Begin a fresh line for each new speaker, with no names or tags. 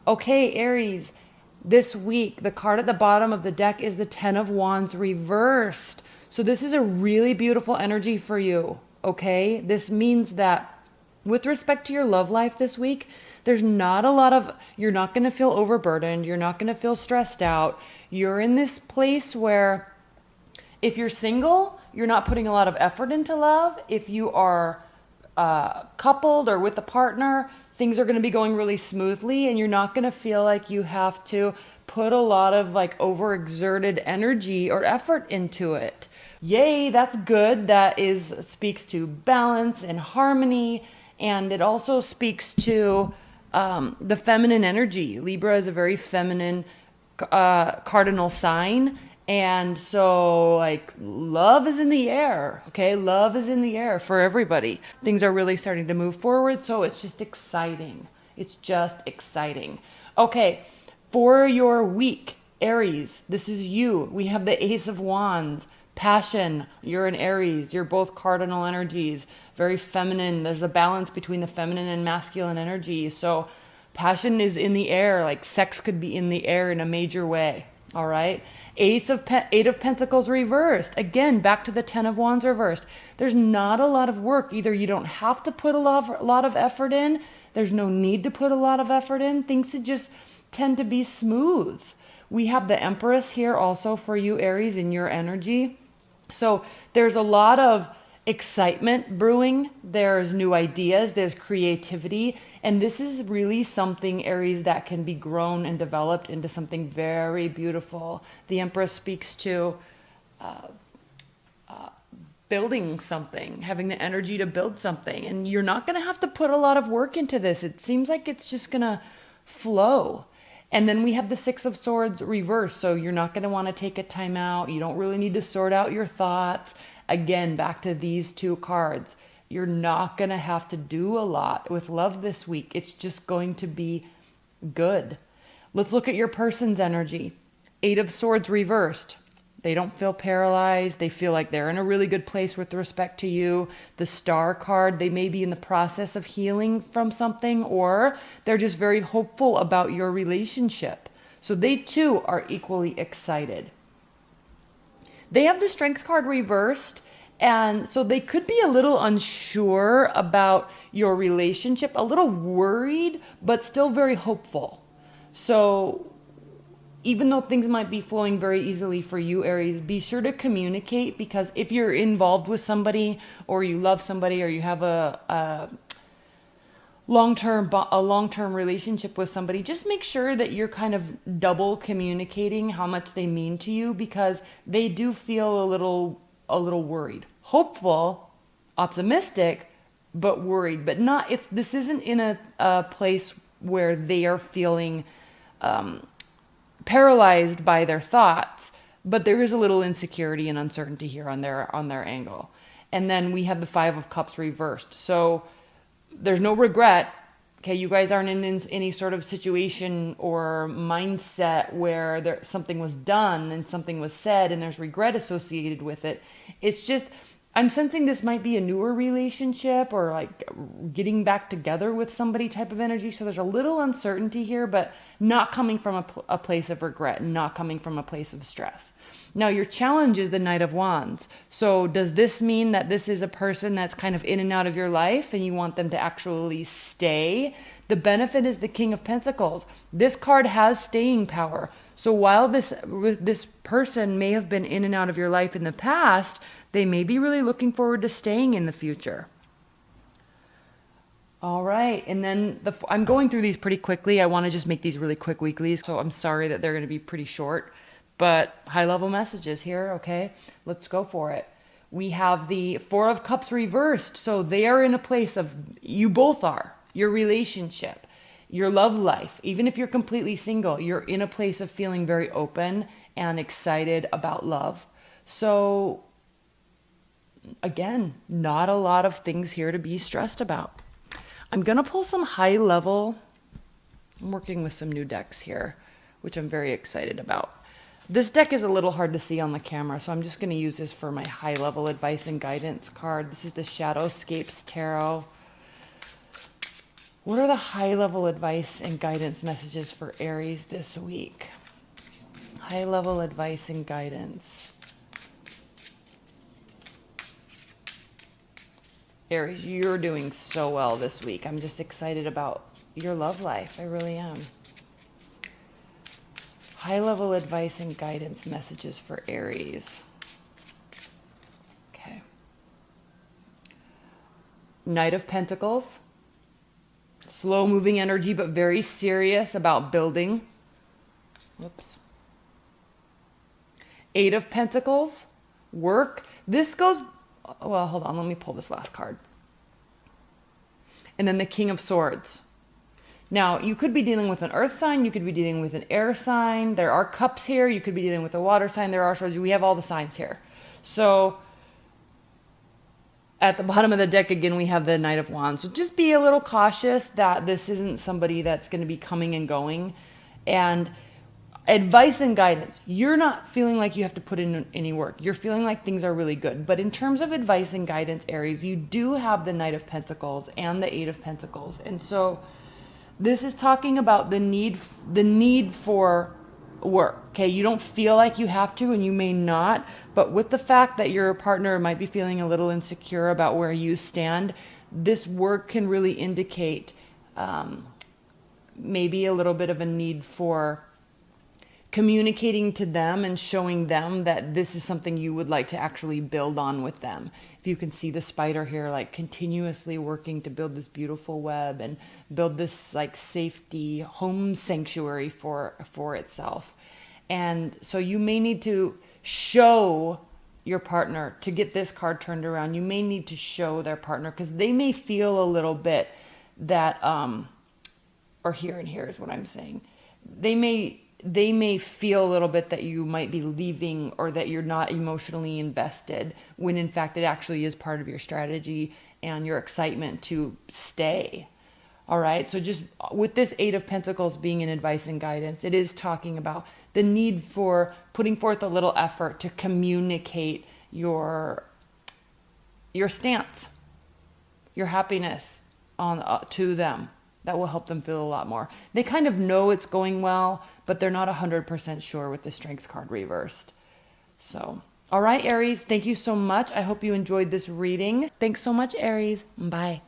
Okay, Aries, this week, the card at the bottom of the deck is the Ten of Wands reversed. So this is a really beautiful energy for you, okay? This means that with respect to your love life this week, there's not a lot of, you're not going to feel overburdened. You're not going to feel stressed out. You're in this place where if you're single, you're not putting a lot of effort into love. If you are coupled or with a partner, things are going to be going really smoothly, and you're not going to feel like you have to put a lot of like overexerted energy or effort into it. Yay, that's good. That speaks to balance and harmony, and it also speaks to the feminine energy. Libra is a very feminine cardinal sign. And so like love is in the air, okay? Love is in the air for everybody. Things are really starting to move forward. So it's just exciting. It's just exciting. Okay. For your week, Aries, this is you. We have the Ace of Wands, passion. You're an Aries. You're both cardinal energies, very feminine. There's a balance between the feminine and masculine energy. So passion is in the air. Like sex could be in the air in a major way. All right. Eight of Pentacles reversed. Again, back to the Ten of Wands reversed. There's not a lot of work. Either you don't have to put a lot of effort in. There's no need to put a lot of effort in. Things that just tend to be smooth. We have the Empress here also for you, Aries, in your energy. So there's a lot of excitement brewing. There's new ideas. There's creativity. And this is really something, Aries, that can be grown and developed into something very beautiful. The Empress speaks to building something, having the energy to build something. And you're not going to have to put a lot of work into this. It seems like it's just going to flow. And then we have the Six of Swords reversed. So you're not going to want to take a time out. You don't really need to sort out your thoughts. Again, back to these two cards. You're not going to have to do a lot with love this week. It's just going to be good. Let's look at your person's energy. Eight of Swords reversed. They don't feel paralyzed. They feel like they're in a really good place with respect to you. The Star card, they may be in the process of healing from something, or they're just very hopeful about your relationship. So they too are equally excited. They have the Strength card reversed, and so they could be a little unsure about your relationship, a little worried, but still very hopeful. So even though things might be flowing very easily for you, Aries, be sure to communicate, because if you're involved with somebody, or you love somebody, or you have a long-term relationship with somebody, just make sure that you're kind of double communicating how much they mean to you, because they do feel a little worried. Hopeful, optimistic, but worried. But not, this isn't in a place where they are feeling paralyzed by their thoughts, but there is a little insecurity and uncertainty here on their angle. And then we have the Five of Cups reversed. So there's no regret. Okay, you guys aren't in any sort of situation or mindset where something was done and something was said and there's regret associated with it. It's just, I'm sensing this might be a newer relationship, or like getting back together with somebody type of energy. So there's a little uncertainty here, but not coming from a place of regret, not coming from a place of stress. Now, your challenge is the Knight of Wands. So does this mean that this is a person that's kind of in and out of your life and you want them to actually stay? The benefit is the King of Pentacles. This card has staying power. So while this person may have been in and out of your life in the past, they may be really looking forward to staying in the future. All right. And then I'm going through these pretty quickly. I want to just make these really quick weeklies. So I'm sorry that they're going to be pretty short, but high level messages here. Okay, let's go for it. We have the Four of Cups reversed. So they are in a place of, you both are, your relationship, your love life. Even if you're completely single, you're in a place of feeling very open and excited about love. So again, not a lot of things here to be stressed about. I'm going to pull some high level. I'm working with some new decks here, which I'm very excited about. This deck is a little hard to see on the camera, so I'm just going to use this for my high level advice and guidance card. This is the Shadowscapes Tarot. What are the high-level advice and guidance messages for Aries this week? High-level advice and guidance. Aries, you're doing so well this week. I'm just excited about your love life. I really am. High-level advice and guidance messages for Aries. Okay. Knight of Pentacles. Slow-moving energy, but very serious about building. Whoops. Eight of Pentacles. Work. This goes... Well, hold on. Let me pull this last card. And then the King of Swords. Now, you could be dealing with an earth sign. You could be dealing with an air sign. There are cups here. You could be dealing with a water sign. There are swords. We have all the signs here. So, at the bottom of the deck, again, we have the Knight of Wands. So just be a little cautious that this isn't somebody that's going to be coming and going. And advice and guidance. You're not feeling like you have to put in any work. You're feeling like things are really good. But in terms of advice and guidance, Aries, you do have the Knight of Pentacles and the Eight of Pentacles. And so this is talking about the need for work. Okay, you don't feel like you have to, and you may not, but with the fact that your partner might be feeling a little insecure about where you stand, this work can really indicate maybe a little bit of a need for communicating to them and showing them that this is something you would like to actually build on with them. If you can see the spider here, like continuously working to build this beautiful web and build this like safety home sanctuary for itself. And so you may need to show your partner, to get this card turned around, you may need to show their partner, because they may feel a little bit that, or here and here is what I'm saying. They may feel a little bit that you might be leaving or that you're not emotionally invested, when in fact it actually is part of your strategy and your excitement to stay. All right. So just with this Eight of Pentacles being an advice and guidance, it is talking about the need for putting forth a little effort to communicate your stance, your happiness to them. That will help them feel a lot more. They kind of know it's going well, but they're not 100% sure with the Strength card reversed. So, all right, Aries, thank you so much. I hope you enjoyed this reading. Thanks so much, Aries. Bye.